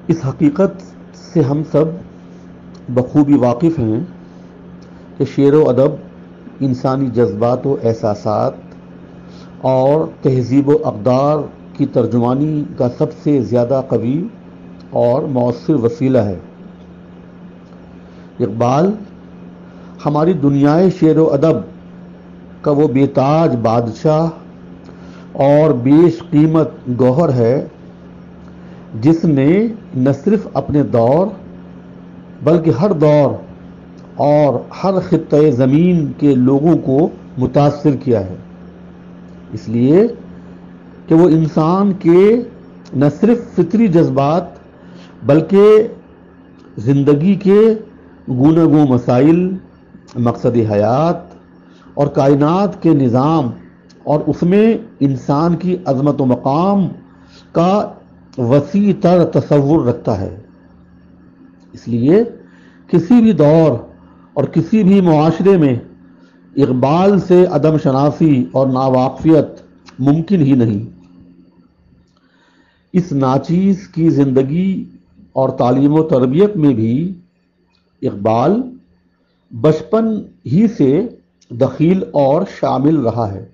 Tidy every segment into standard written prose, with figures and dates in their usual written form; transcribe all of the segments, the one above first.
اس حقیقت سے ہم سب بخوبی واقف ہیں کہ شعر و ادب انسانی جذبات و احساسات اور تہذیب و اقدار کی ترجمانی کا سب سے زیادہ قوی اور مؤثر وسیلہ ہے۔ اقبال ہماری دنیائے شعر و ادب کا وہ بے تاج بادشاہ اور بیش قیمت گوہر ہے جس نے نہ صرف اپنے دور بلکہ ہر دور اور ہر خطۂ زمین کے لوگوں کو متاثر کیا ہے، اس لیے کہ وہ انسان کے نہ صرف فطری جذبات بلکہ زندگی کے گونہ گوں مسائل، مقصد حیات اور کائنات کے نظام اور اس میں انسان کی عظمت و مقام کا وسیع تر تصور رکھتا ہے۔ اس لیے کسی بھی دور اور کسی بھی معاشرے میں اقبال سے عدم شناسی اور ناواقفیت ممکن ہی نہیں۔ اس ناچیز کی زندگی اور تعلیم و تربیت میں بھی اقبال بچپن ہی سے دخیل اور شامل رہا ہے۔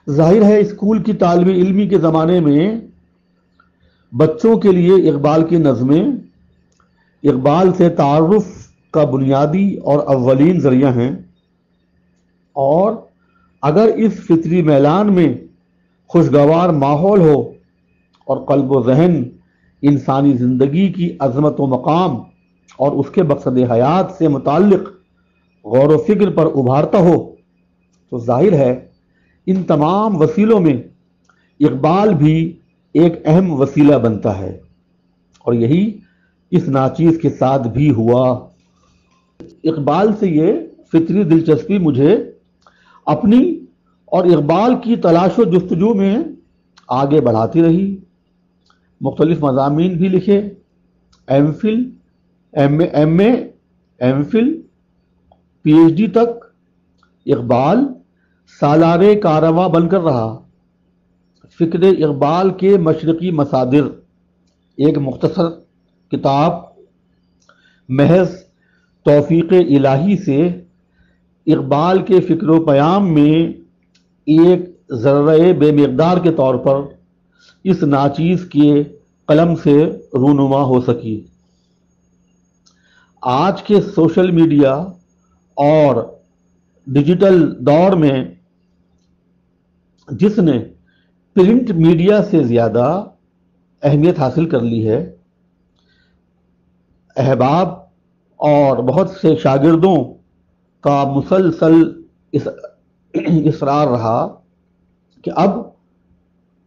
ظاہر ہے اسکول کی طالب علمی کے زمانے میں بچوں کے لیے اقبال کی نظمیں اقبال سے تعارف کا بنیادی اور اولین ذریعہ ہیں، اور اگر اس فطری میلان میں خوشگوار ماحول ہو اور قلب و ذہن انسانی زندگی کی عظمت و مقام اور اس کے مقصد حیات سے متعلق غور و فکر پر ابھارتا ہو تو ظاہر ہے ان تمام وسیلوں میں اقبال بھی ایک اہم وسیلہ بنتا ہے، اور یہی اس ناچیز کے ساتھ بھی ہوا۔ اقبال سے یہ فطری دلچسپی مجھے اپنی اور اقبال کی تلاش و جستجو میں آگے بڑھاتی رہی۔ مختلف مضامین بھی لکھے، M Phil, M Phil, P H D تک اقبال سالار کارواں بن کر رہا۔ فکر اقبال کے مشرقی مصادر ایک مختصر کتاب محض توفیق الہی سے اقبال کے فکر و پیام میں ایک ذرہ بے مقدار کے طور پر اس ناچیز کے قلم سے رونما ہو سکی۔ آج کے سوشل میڈیا اور ڈیجیٹل دور میں جس نے پرنٹ میڈیا سے زیادہ اہمیت حاصل کر لی ہے، احباب اور بہت سے شاگردوں کا مسلسل اصرار رہا کہ اب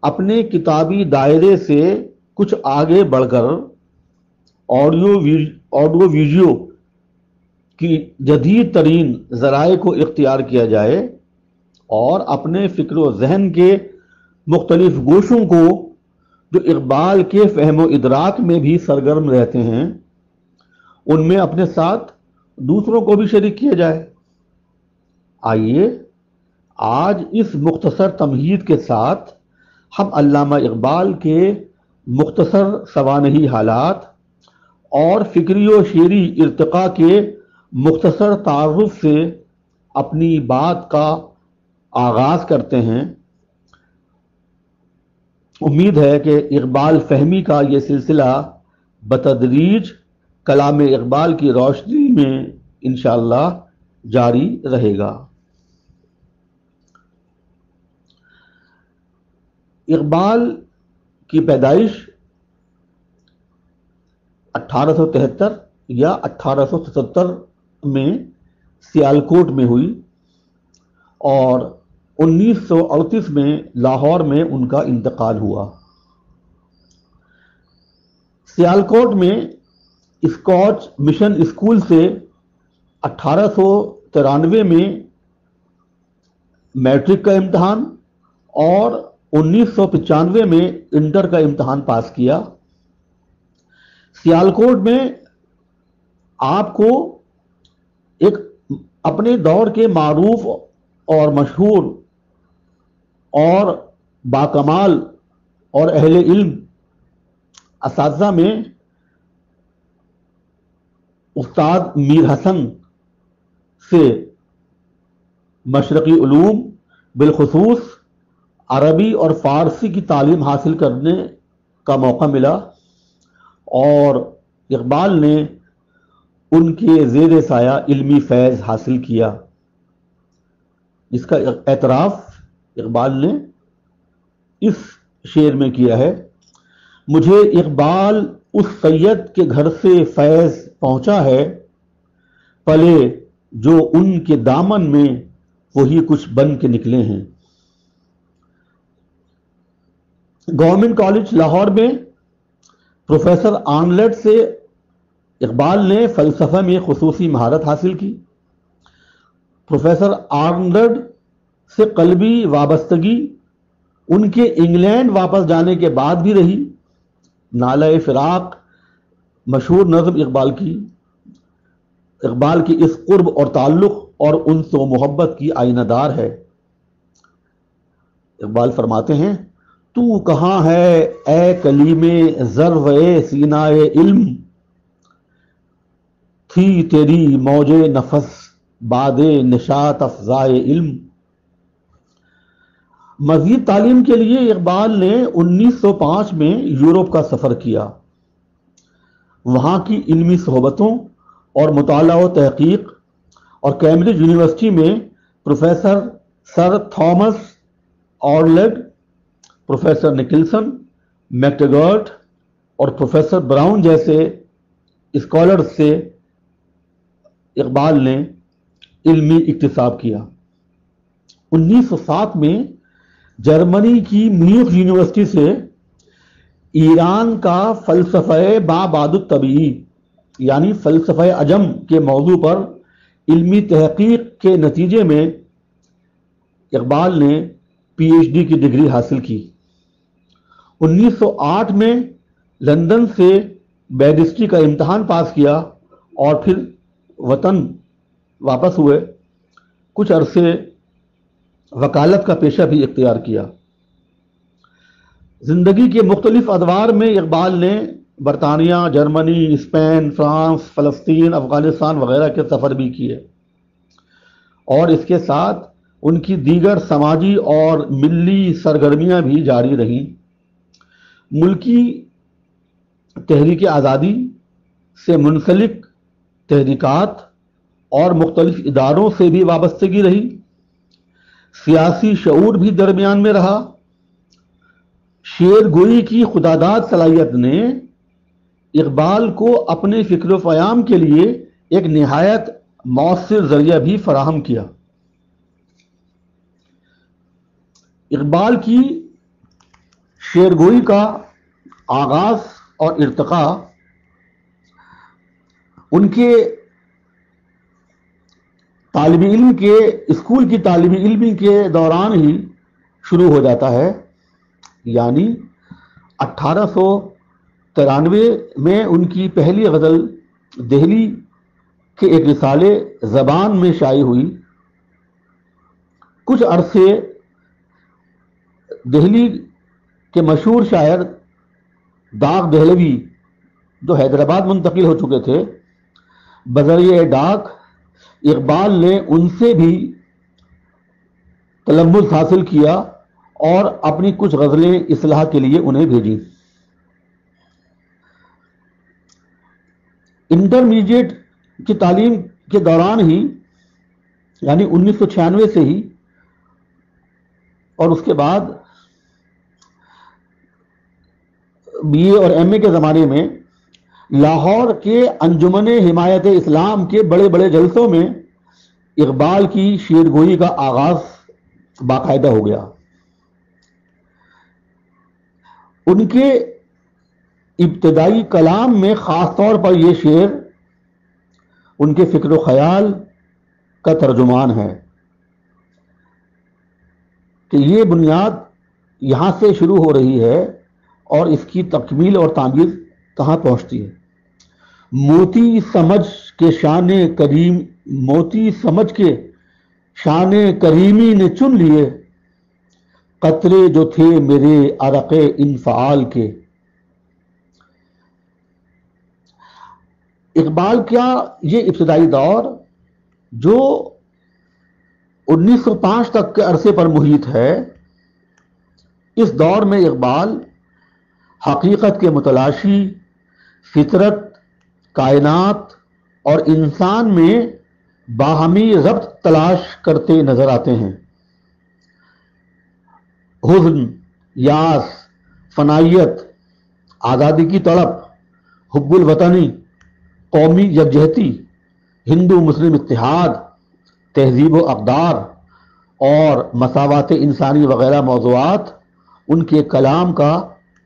اپنے کتابی دائرے سے کچھ آگے بڑھ کر آڈیو ویڈیو کی جدید ترین ذرائع کو اختیار کیا جائے اور اپنے فکر و ذہن کے مختلف گوشوں کو جو اقبال کے فہم و ادراک میں بھی سرگرم رہتے ہیں ان میں اپنے ساتھ دوسروں کو بھی شریک کیا جائے۔ آئیے آج اس مختصر تمہید کے ساتھ ہم علامہ اقبال کے مختصر سوانحی حالات اور فکری و شعری ارتقاء کے مختصر تعارف سے اپنی بات کا آغاز کرتے ہیں۔ امید ہے کہ اقبال فہمی کا یہ سلسلہ بتدریج کلام اقبال کی روشنی میں انشاءاللہ جاری رہے گا۔ اقبال کی پیدائش 1873 یا 1877 میں سیالکوٹ میں ہوئی اور 1938 میں لاہور میں ان کا انتقال ہوا۔ سیالکوٹ میں اسکاچ مشن اسکول سے 1893 میں میٹرک کا امتحان اور 1995 میں انٹر کا امتحان پاس کیا۔ سیالکوٹ میں آپ کو ایک اپنے دور کے معروف اور مشہور اور باکمال اور اہل علم اساتذہ میں استاد میر حسن سے مشرقی علوم بالخصوص عربی اور فارسی کی تعلیم حاصل کرنے کا موقع ملا، اور اقبال نے ان کے زیر سایہ علمی فیض حاصل کیا، جس کا اعتراف اقبال نے اس شعر میں کیا ہے: مجھے اقبال اس سید کے گھر سے فیض پہنچا ہے، پلے جو ان کے دامن میں وہی کچھ بن کے نکلے ہیں۔ گورنمنٹ کالج لاہور میں پروفیسر آرنلڈ سے اقبال نے فلسفہ میں خصوصی مہارت حاصل کی۔ پروفیسر آرنلڈ سے قلبی وابستگی ان کے انگلینڈ واپس جانے کے بعد بھی رہی۔ نالہ فراق مشہور نظم اقبال کی اس قرب اور تعلق اور انس و محبت کی آئینہ دار ہے۔ اقبال فرماتے ہیں: تو کہاں ہے اے کلیم ذرو سینہ علم، تھی تیری موج نفس باد نشاط افزائے علم۔ مزید تعلیم کے لیے اقبال نے 1905 میں یورپ کا سفر کیا۔ وہاں کی علمی صحبتوں اور مطالعہ و تحقیق اور کیمبرج یونیورسٹی میں پروفیسر سر تھامس آرنلڈ، پروفیسر نکلسن، میکٹیگرٹ اور پروفیسر براؤن جیسے اسکالرز سے اقبال نے علمی اکتساب کیا۔ 1907 میں جرمنی کی میونخ یونیورسٹی سے ایران کا فلسفہ ما بعد الطبیعی یعنی فلسفہ عجم کے موضوع پر علمی تحقیق کے نتیجے میں اقبال نے پی ایچ ڈی کی ڈگری حاصل کی۔ 1908 میں لندن سے بیرسٹری کا امتحان پاس کیا اور پھر وطن واپس ہوئے۔ کچھ عرصے وکالت کا پیشہ بھی اختیار کیا۔ زندگی کے مختلف ادوار میں اقبال نے برطانیہ، جرمنی، اسپین، فرانس، فلسطین، افغانستان وغیرہ کے سفر بھی کیے، اور اس کے ساتھ ان کی دیگر سماجی اور ملی سرگرمیاں بھی جاری رہیں۔ ملکی تحریک آزادی سے منسلک تحریکات اور مختلف اداروں سے بھی وابستگی رہی۔ سیاسی شعور بھی درمیان میں رہا۔ شعر گوئی کی خداداد صلاحیت نے اقبال کو اپنے فکر و پیام کے لیے ایک نہایت مؤثر ذریعہ بھی فراہم کیا۔ اقبال کی شعر گوئی کا آغاز اور ارتقاء ان کے طالب علم کے اسکول کی طالب علمی کے دوران ہی شروع ہو جاتا ہے، یعنی 1893 میں ان کی پہلی غزل دہلی کے ایک رسالے زبان میں شائع ہوئی۔ کچھ عرصے دہلی کے مشہور شاعر داغ دہلوی، جو حیدرآباد منتقل ہو چکے تھے، بذریعہ ڈاک اقبال نے ان سے بھی تلمس حاصل کیا اور اپنی کچھ غزلیں اصلاح کے لیے انہیں بھیجی۔ انٹرمیڈیٹ کی تعلیم کے دوران ہی، یعنی 1996 سے ہی، اور اس کے بعد بی اے اور ایم اے کے زمانے میں لاہور کے انجمن حمایت اسلام کے بڑے بڑے جلسوں میں اقبال کی شعر گوئی کا آغاز باقاعدہ ہو گیا۔ ان کے ابتدائی کلام میں خاص طور پر یہ شعر ان کے فکر و خیال کا ترجمان ہے کہ یہ بنیاد یہاں سے شروع ہو رہی ہے اور اس کی تکمیل اور تعمیر کہاں پہنچتی ہے۔ موتی سمجھ کے شان کریم، موتی سمجھ کے شان کریمی نے چن لیے، قطرے جو تھے میرے عرق انفعال کے۔ اقبال کا یہ ابتدائی دور جو 1905 تک کے عرصے پر محیط ہے، اس دور میں اقبال حقیقت کے متلاشی، فطرت، کائنات اور انسان میں باہمی ربط تلاش کرتے نظر آتے ہیں۔ حزن، یاس، فنائیت، آزادی کی تڑپ، حب الوطنی، قومی یکجہتی، ہندو مسلم اتحاد، تہذیب و اقدار اور مساوات انسانی وغیرہ موضوعات ان کے کلام کا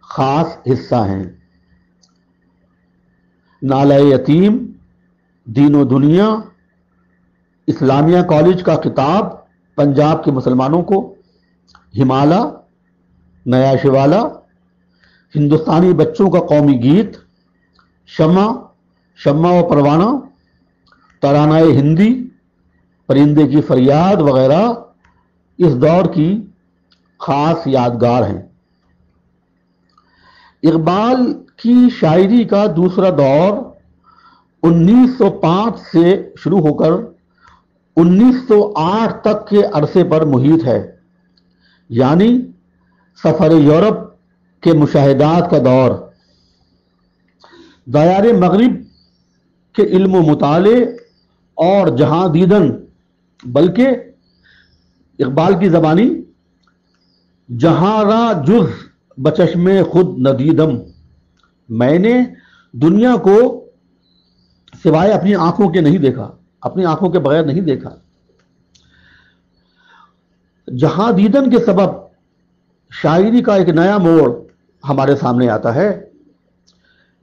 خاص حصہ ہیں۔ نالہ یتیم، دین و دنیا، اسلامیہ کالج کا خطاب پنجاب کے مسلمانوں کو، ہمالا، نیا شوالا، ہندوستانی بچوں کا قومی گیت، شمع و پروانہ، ترانہ ہندی، پرندے کی فریاد وغیرہ اس دور کی خاص یادگار ہیں۔ اقبال کی شاعری کا دوسرا دور 1905 سے شروع ہو کر 1908 تک کے عرصے پر محیط ہے، یعنی سفر یورپ کے مشاہدات کا دور۔ دیار مغرب کے علم و مطالعے اور جہاں دیدن، بلکہ اقبال کی زبانی جہاں را جز بچشم خود ندیدم، میں نے دنیا کو سوائے اپنی آنکھوں کے نہیں دیکھا، اپنی آنکھوں کے بغیر نہیں دیکھا۔ جہاں دیدن کے سبب شاعری کا ایک نیا موڑ ہمارے سامنے آتا ہے۔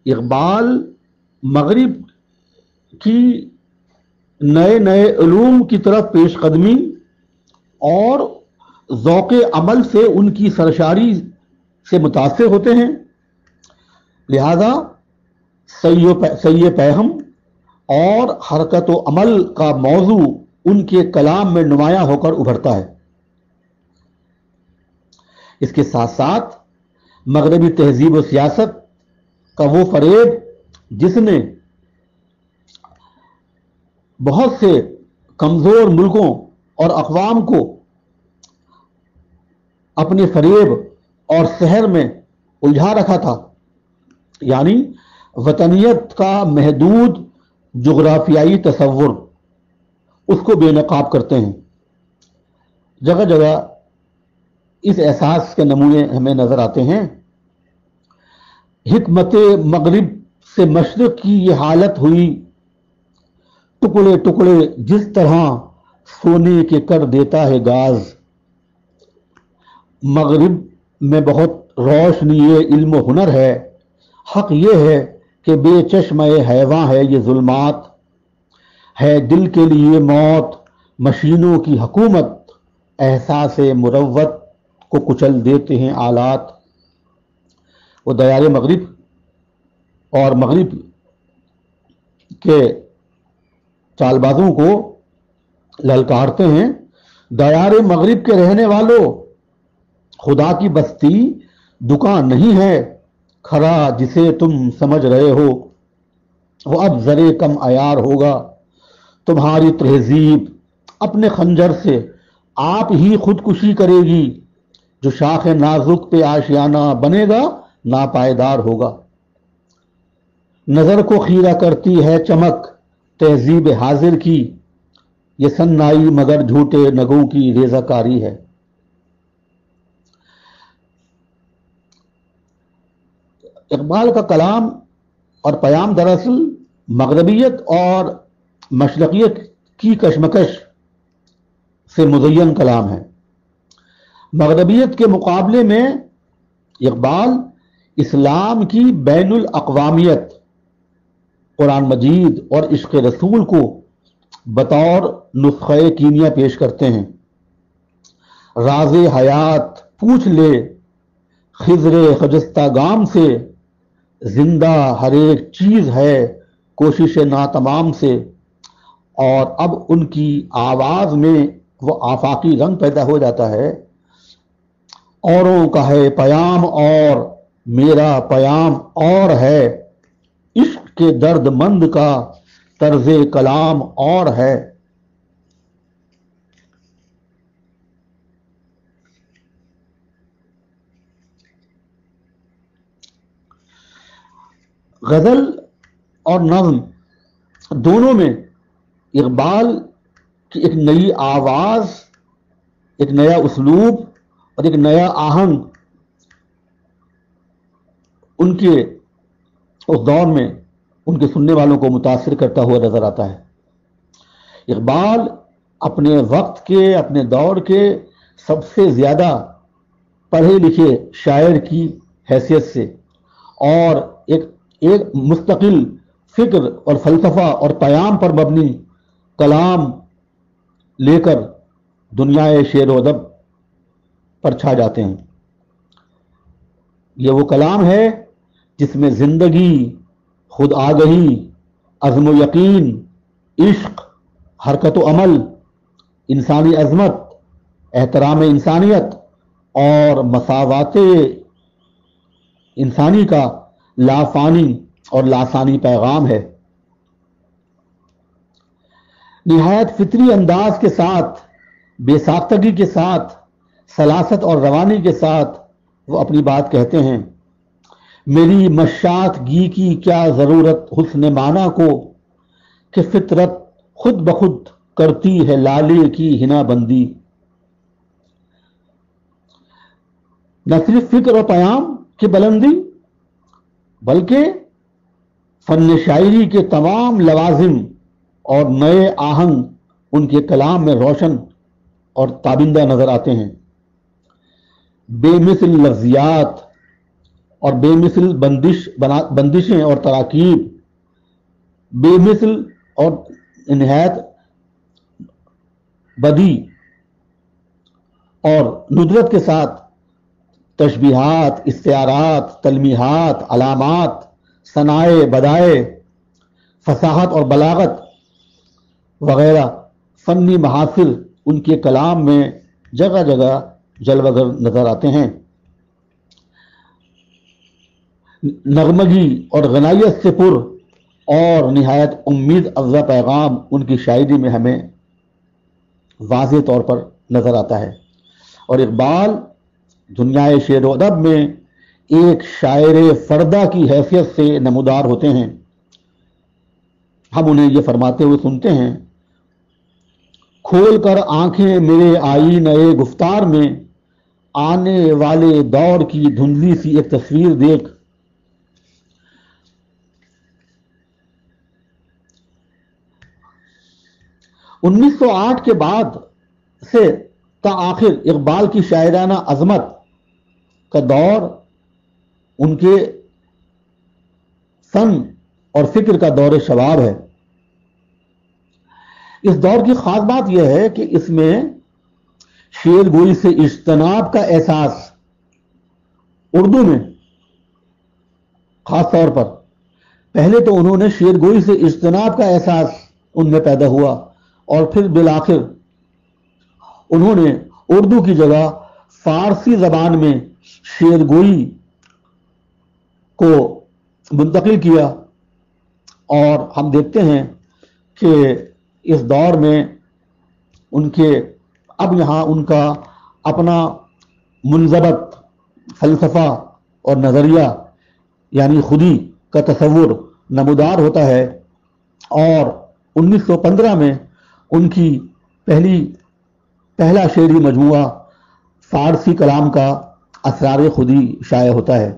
اقبال مغرب کی نئے علوم کی طرف پیش قدمی اور ذوق عمل سے ان کی سرشاری سے متاثر ہوتے ہیں، لہذا سی پیہم اور حرکت و عمل کا موضوع ان کے کلام میں نمایاں ہو کر ابھرتا ہے۔ اس کے ساتھ ساتھ مغربی تہذیب و سیاست کا وہ فریب جس نے بہت سے کمزور ملکوں اور اقوام کو اپنے فریب اور سحر میں الجھا رکھا تھا، یعنی وطنیت کا محدود جغرافیائی تصور، اس کو بے نقاب کرتے ہیں۔ جگہ جگہ اس احساس کے نمونے ہمیں نظر آتے ہیں۔ حکمت مغرب سے مشرق کی یہ حالت ہوئی، ٹکڑے ٹکڑے جس طرح سونے کے کر دیتا ہے گاز۔ مغرب میں بہت روشنی علم و ہنر ہے، حق یہ ہے کہ بے چشمہ حیواں ہے یہ ظلمات، ہے دل کے لیے موت مشینوں کی حکومت، احساس مروت کو کچل دیتے ہیں آلات۔ وہ دیار مغرب اور مغرب کے چال بازوں کو للکارتے ہیں، دیار مغرب کے رہنے والوں، خدا کی بستی دکان نہیں ہے، کھرا جسے تم سمجھ رہے ہو وہ اب ذرے کم عیار ہوگا۔ تمہاری تہذیب اپنے خنجر سے آپ ہی خودکشی کرے گی، جو شاخ نازک پہ آشیانہ بنے گا ناپائیدار ہوگا۔ نظر کو خیرہ کرتی ہے چمک تہذیب حاضر کی، یہ سنائی مگر جھوٹے نگوں کی ریزہ کاری ہے۔ اقبال کا کلام اور پیام دراصل مغربیت اور مشرقیت کی کشمکش سے مزین کلام ہے۔ مغربیت کے مقابلے میں اقبال اسلام کی بین الاقوامیت، قرآن مجید اور عشق رسول کو بطور نسخہ کیمیا پیش کرتے ہیں۔ راز حیات پوچھ لے خضر خجستہ گام سے، زندہ ہر ایک چیز ہے کوشش ناتمام سے۔ اور اب ان کی آواز میں وہ آفاقی رنگ پیدا ہو جاتا ہے۔ اوروں کا ہے پیام اور میرا پیام اور ہے، عشق عشق کے درد مند کا طرز کلام اور ہے. غزل اور نظم دونوں میں اقبال کی ایک نئی آواز، ایک نیا اسلوب اور ایک نیا آہنگ ان کے اس دور میں ان کے سننے والوں کو متاثر کرتا ہوا نظر آتا ہے. اقبال اپنے وقت کے، اپنے دور کے سب سے زیادہ پڑھے لکھے شاعر کی حیثیت سے اور ایک مستقل فکر اور فلسفہ اور پیام پر مبنی کلام لے کر دنیا شعر و ادب پر چھا جاتے ہیں. یہ وہ کلام ہے جس میں زندگی، خود آگہی، عزم و یقین، عشق، حرکت و عمل، انسانی عظمت، احترام انسانیت اور مساوات انسانی کا لافانی اور لاسانی پیغام ہے. نہایت فطری انداز کے ساتھ، بے ساختگی کے ساتھ، سلاست اور روانی کے ساتھ وہ اپنی بات کہتے ہیں. میری مشاط گی کی کیا ضرورت حسن معنی کو، کہ فطرت خود بخود کرتی ہے لالے کی ہنا بندی. نہ صرف فکر و پیام کی بلندی بلکہ فن شاعری کے تمام لوازم اور نئے آہنگ ان کے کلام میں روشن اور تابندہ نظر آتے ہیں. بے مثل لفظیات اور بے مثل بندشیں اور تراکیب، بے مثل اور نہایت بدی اور ندرت کے ساتھ تشبیہات، استعارات، تلمیحات، علامات، ثنائے، بدائے، فصاحت اور بلاغت وغیرہ فنی محافل ان کے کلام میں جگہ جگہ جلوہ گر نظر آتے ہیں. نغمگی اور غنائیت سے پر اور نہایت امید افزا پیغام ان کی شاعری میں ہمیں واضح طور پر نظر آتا ہے. اور اقبال دنیا شعر و ادب میں ایک شاعر فردہ کی حیثیت سے نمودار ہوتے ہیں. ہم انہیں یہ فرماتے ہوئے سنتے ہیں: کھول کر آنکھیں میرے آئینہ گفتار میں، آنے والے دور کی دھندلی سی ایک تصویر دیکھ. انیس سو آٹھ کے بعد سے تا آخر اقبال کی شاعرانہ عظمت کا دور ان کے فن اور فکر کا دور شباب ہے. اس دور کی خاص بات یہ ہے کہ اس میں شعر گوئی سے اجتناب کا احساس اردو میں خاص طور پر، پہلے تو انہوں نے شعر گوئی سے اجتناب کا احساس ان میں پیدا ہوا اور پھر بالآخر انہوں نے اردو کی جگہ فارسی زبان میں شعر گوئی کو منتقل کیا. اور ہم دیکھتے ہیں کہ اس دور میں ان کے اب یہاں ان کا اپنا منضبط فلسفہ اور نظریہ یعنی خودی کا تصور نمودار ہوتا ہے. اور 1915 میں ان کی پہلا شعری مجموعہ فارسی کلام کا اسرار خودی شائع ہوتا ہے.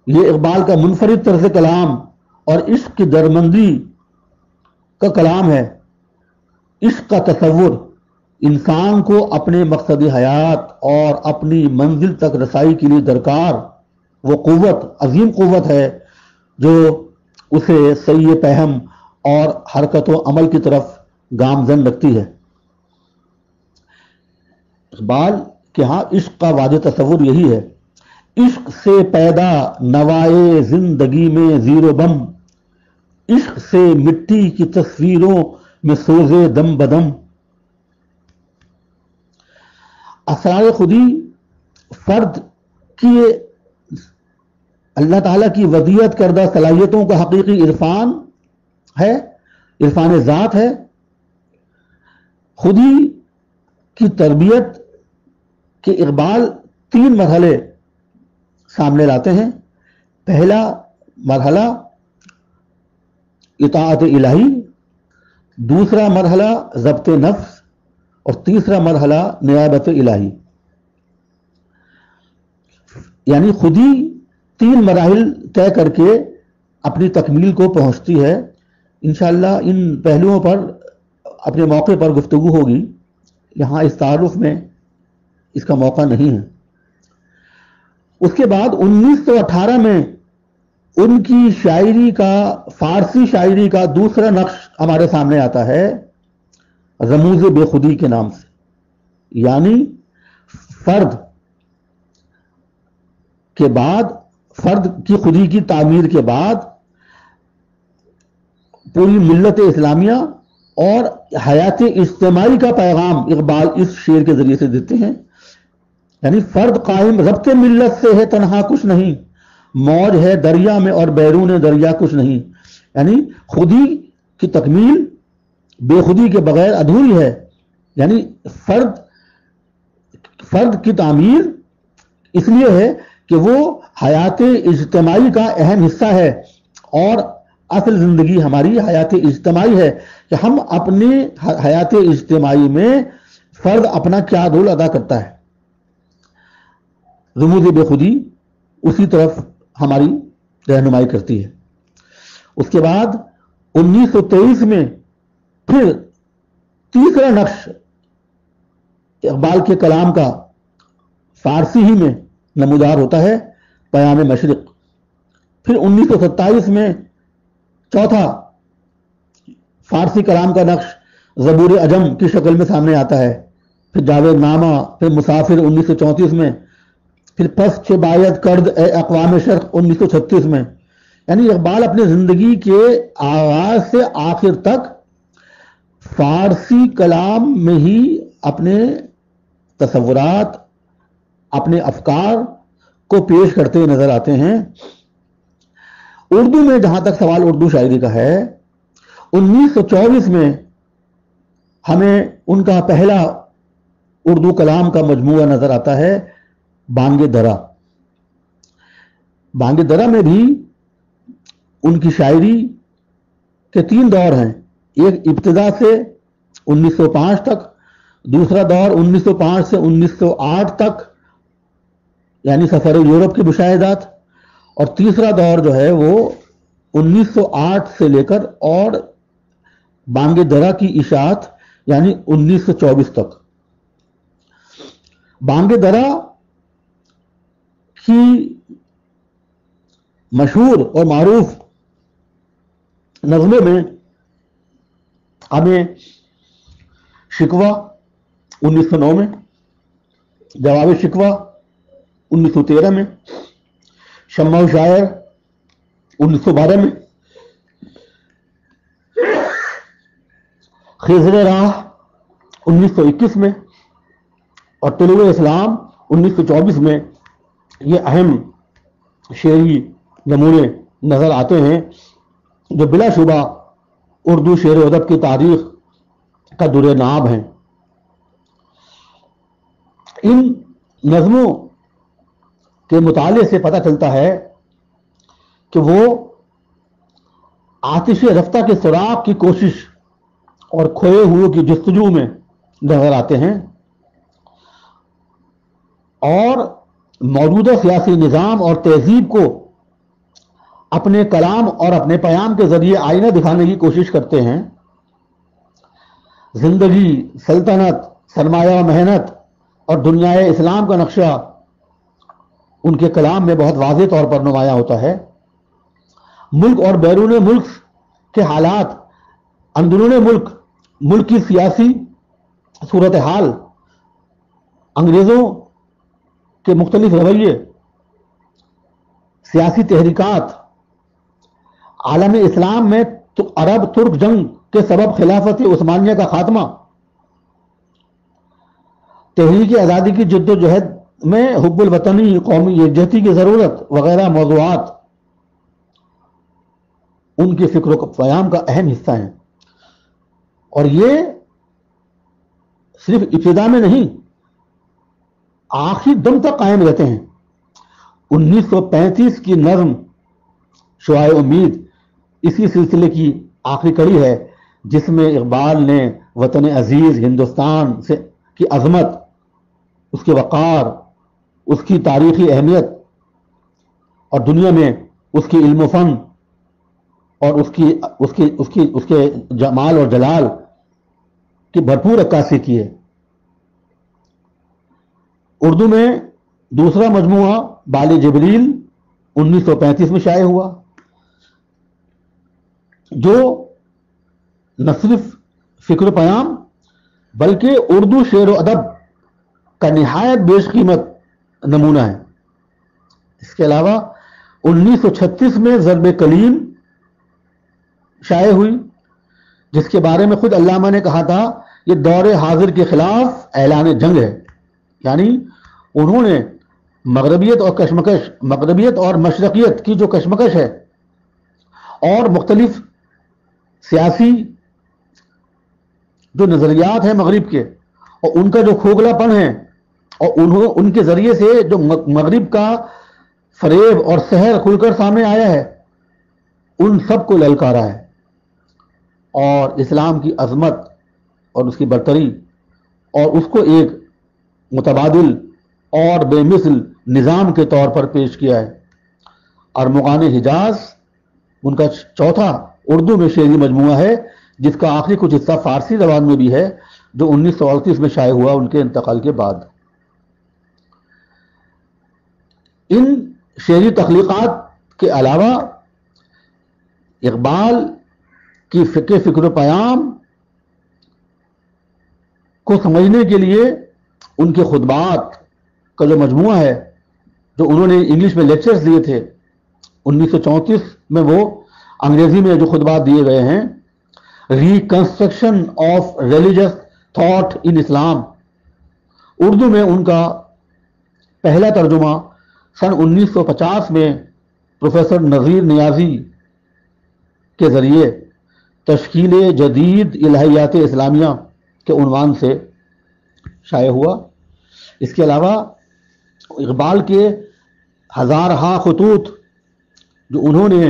یہ اقبال کا منفرد طرز کلام اور عشق کی درمندی کا کلام ہے. عشق کا تصور انسان کو اپنے مقصد حیات اور اپنی منزل تک رسائی کے لیے درکار وہ قوت، عظیم قوت ہے جو اسے صحیح فہم اور حرکت و عمل کی طرف گامزن رکھتی ہے. اقبال کے ہاں عشق کا واضح تصور یہی ہے: عشق سے پیدا نوائے زندگی میں زیر و بم، عشق سے مٹی کی تصویروں میں سوزے دم بدم. اسرار خودی فرد کی اللہ تعالیٰ کی وضعیت کردہ صلاحیتوں کا حقیقی عرفان ہے، عرفان ذات ہے. خودی کی تربیت کے اقبال 3 مرحلے سامنے لاتے ہیں. پہلا مرحلہ اطاعت الہی، دوسرا مرحلہ ضبط نفس، اور تیسرا مرحلہ نیابت الہی. یعنی خودی 3 مراحل طے کر کے اپنی تکمیل کو پہنچتی ہے. انشاءاللہ ان پہلوؤں پر اپنے موقع پر گفتگو ہوگی، یہاں اس تعارف میں اس کا موقع نہیں ہے. اس کے بعد 1918 میں ان کی شاعری کا، فارسی شاعری کا دوسرا نقش ہمارے سامنے آتا ہے رموز بے خودی کے نام سے. یعنی فرد کے بعد، فرد کی خودی کی تعمیر کے بعد پوری ملت اسلامیہ اور حیات اجتماعی کا پیغام اقبال اس شعر کے ذریعے سے دیتے ہیں. یعنی فرد قائم ربط ملت سے ہے تنہا کچھ نہیں، موج ہے دریا میں اور بیرون دریا کچھ نہیں. یعنی خودی کی تکمیل بے خودی کے بغیر ادھوری ہے. یعنی فرد کی تعمیر اس لیے ہے کہ وہ حیات اجتماعی کا اہم حصہ ہے، اور اصل زندگی ہماری حیات اجتماعی ہے کہ ہم اپنے حیات اجتماعی میں فرد اپنا کیا رول ادا کرتا ہے. رموز بے خودی اسی طرف ہماری رہنمائی کرتی ہے. اس کے بعد 1923 میں پھر تیسرا نقش اقبال کے کلام کا فارسی ہی میں نمودار ہوتا ہے، پیام مشرق. پھر 1927 میں چوتھا فارسی کلام کا نقش زبور عجم کی شکل میں سامنے آتا ہے. پھر جاوید نامہ، پھر مسافر 1934 میں، پھر پس چھ باید کرد اے اقوام شرق 1936 میں. یعنی اقبال اپنے زندگی کے آغاز سے آخر تک فارسی کلام میں ہی اپنے تصورات، اپنے افکار کو پیش کرتے نظر آتے ہیں. اردو میں جہاں تک سوال اردو شاعری کا ہے، 1924 میں ہمیں ان کا پہلا اردو کلام کا مجموعہ نظر آتا ہے، بانگ درا. بانگ درا میں بھی ان کی شاعری کے 3 دور ہیں. ایک ابتدا سے 1905 تک، دوسرا دور 1905 سے 1908 تک یعنی سفر یورپ کے مشاہدات، اور تیسرا دور جو ہے وہ 1908 سے لے کر اور بانگ درا کی اشاعت یعنی 1924 تک. بانگ درا کی مشہور اور معروف نظموں میں ہمیں شکوہ 1909 میں، جواب شکوہ 1913 میں، شمع و شاعر 1912 میں، خضر راہ 1921 میں، اور طلوع اسلام 1924 میں یہ اہم شعری نمونے نظر آتے ہیں جو بلا شبہ اردو شعر و ادب کی تاریخ کا در ناب ہیں. ان نظموں کے مطالعے سے پتہ چلتا ہے کہ وہ آتش رفتہ کے سراغ کی کوشش اور کھوئے ہوئے کی جستجو میں نظر آتے ہیں، اور موجودہ سیاسی نظام اور تہذیب کو اپنے کلام اور اپنے پیام کے ذریعے آئینہ دکھانے کی کوشش کرتے ہیں. زندگی، سلطنت، سرمایہ و محنت اور دنیا اسلام کا نقشہ ان کے کلام میں بہت واضح طور پر نمایاں ہوتا ہے. ملک اور بیرون ملک کے حالات، اندرون ملک کی سیاسی صورتحال، انگریزوں کے مختلف رویے، سیاسی تحریکات، عالم اسلام میں عرب ترک جنگ کے سبب خلافت عثمانیہ کا خاتمہ، تحریک آزادی کی جد و جہد میں حب الوطنی، قومی یکجہتی کی ضرورت وغیرہ موضوعات ان کے فکر و پیام کا اہم حصہ ہیں، اور یہ صرف ابتدا میں نہیں، آخری دم تک قائم رہتے ہیں۔ 1935 کی نظم شعاع امید اسی سلسلے کی آخری کڑی ہے، جس میں اقبال نے وطن عزیز ہندوستان سے کی عظمت، اس کے وقار، اس کی تاریخی اہمیت اور دنیا میں اس کی علم و فن اور اس کے جمال اور جلال کی بھرپور عکاسی کی ہے۔ اردو میں دوسرا مجموعہ بال جبریل 1935 میں شائع ہوا، جو نہ صرف فکر و پیام بلکہ اردو شعر و ادب کا نہایت بیش قیمت نمونہ ہے۔ اس کے علاوہ 1936 میں ضرب کلیم شائع ہوئی، جس کے بارے میں خود علامہ نے کہا تھا یہ دور حاضر کے خلاف اعلان جنگ ہے، یعنی انہوں نے مغربیت اور مشرقیت کی جو کشمکش ہے اور مختلف سیاسی جو نظریات ہیں مغرب کے اور ان کا جو کھوکھلا پن ہے، اور ان کے ذریعے سے جو مغرب کا فریب اور سحر کھل کر سامنے آیا ہے، ان سب کو للکارا ہے اور اسلام کی عظمت اور اس کی برتری اور اس کو ایک متبادل اور بے مثل نظام کے طور پر پیش کیا ہے۔ ارمغان حجاز ان کا چوتھا اردو میں شعری مجموعہ ہے، جس کا آخری کچھ حصہ فارسی زبان میں بھی ہے، جو 1938 میں شائع ہوا ان کے انتقال کے بعد۔ ان شعری تخلیقات کے علاوہ اقبال کی فکر و پیام کو سمجھنے کے لیے ان کے خطبات کا جو مجموعہ ہے، جو انہوں نے انگلش میں لیکچرز دیے تھے 1934 میں، وہ انگریزی میں جو خطبات دیے گئے ہیں، reconstruction of religious thought in Islam, Urdu میں ان کا پہلا ترجمہ سن 1950 میں پروفیسر نذیر نیازی کے ذریعے تشکیل جدید الہیات اسلامیہ کے عنوان سے شائع ہوا۔ اس کے علاوہ اقبال کے ہزارہا خطوط جو انہوں نے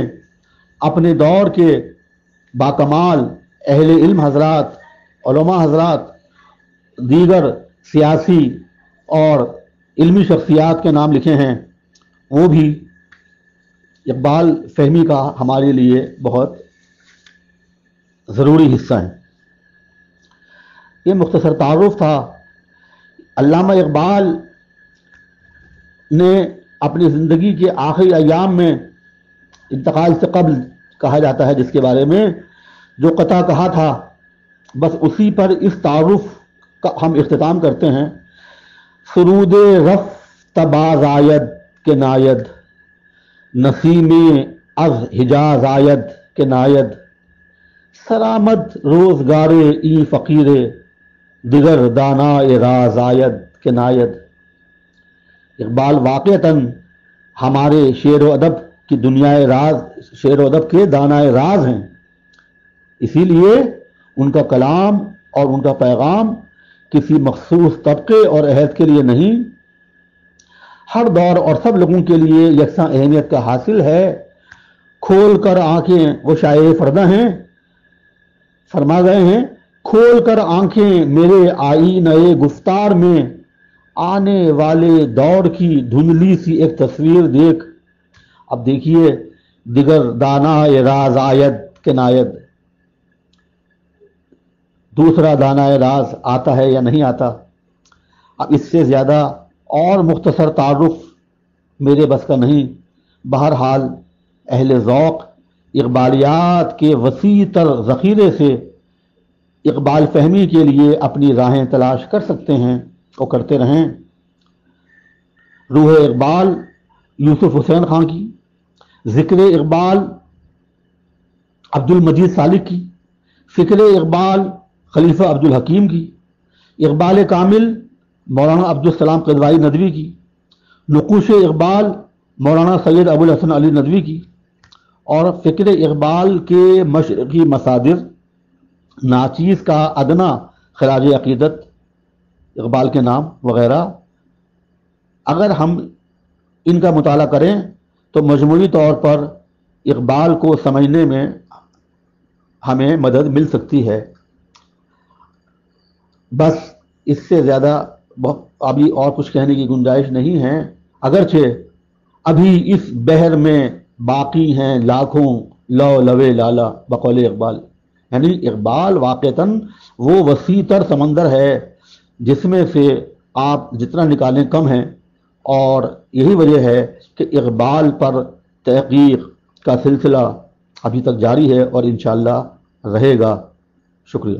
اپنے دور کے باکمال اہل علم حضرات، علماء حضرات، دیگر سیاسی اور علمی شخصیات کے نام لکھے ہیں، وہ بھی اقبال فہمی کا ہمارے لیے بہت ضروری حصہ ہیں۔ یہ مختصر تعارف تھا۔ علامہ اقبال نے اپنی زندگی کے آخری ایام میں، انتقال سے قبل کہا جاتا ہے جس کے بارے میں، جو قطع کہا تھا، بس اسی پر اس تعارف کا ہم اختتام کرتے ہیں۔ سرود رفت باز آید کے ناید، نسیم از حجاز آید کے ناید، سرآمد روزگار ای فقیر دیگر دانا راز آید کے ناید۔ اقبال واقعتاً ہمارے شعر و ادب کی دنیا راز، شعر و ادب کے دانائے راز ہیں، اسی لیے ان کا کلام اور ان کا پیغام کسی مخصوص طبقے اور عہد کے لیے نہیں، ہر دور اور سب لوگوں کے لیے یکساں اہمیت کا حاصل ہے۔ کھول کر آنکھیں، وہ شاعر فردہ ہیں، فرما گئے ہیں، کھول کر آنکھیں میرے آئینہ گفتار میں، آنے والے دور کی دھندلی سی ایک تصویر دیکھ۔ اب دیکھیے، دیگر دانا راز آید کے ناید، دوسرا دانا راز آتا ہے یا نہیں آتا؟ اب اس سے زیادہ اور مختصر تعارف میرے بس کا نہیں۔ بہرحال اہل ذوق اقبالیات کے وسیع تر ذخیرے سے اقبال فہمی کے لیے اپنی راہیں تلاش کر سکتے ہیں اور کرتے رہیں۔ روح اقبال یوسف حسین خان کی، ذکر اقبال عبد المجید سالک کی، فکر اقبال خلیفہ عبد الحکیم کی، اقبال کامل مولانا عبدالسلام قدوائی ندوی کی، نقوش اقبال مولانا سید ابو الحسن علی ندوی کی، اور فکر اقبال کے مشرقی مصادر، ناچیز کا ادنا خراج عقیدت اقبال کے نام وغیرہ، اگر ہم ان کا مطالعہ کریں تو مجموعی طور پر اقبال کو سمجھنے میں ہمیں مدد مل سکتی ہے۔ بس اس سے زیادہ ابھی اور کچھ کہنے کی گنجائش نہیں ہے، اگرچہ ابھی اس بحر میں باقی ہیں لاکھوں لو لوے لالا بقول اقبال، یعنی اقبال واقعتاً وہ وسیع تر سمندر ہے جس میں سے آپ جتنا نکالیں کم ہیں، اور یہی وجہ ہے کہ اقبال پر تحقیق کا سلسلہ ابھی تک جاری ہے اور انشاءاللہ رہے گا۔ شکریہ۔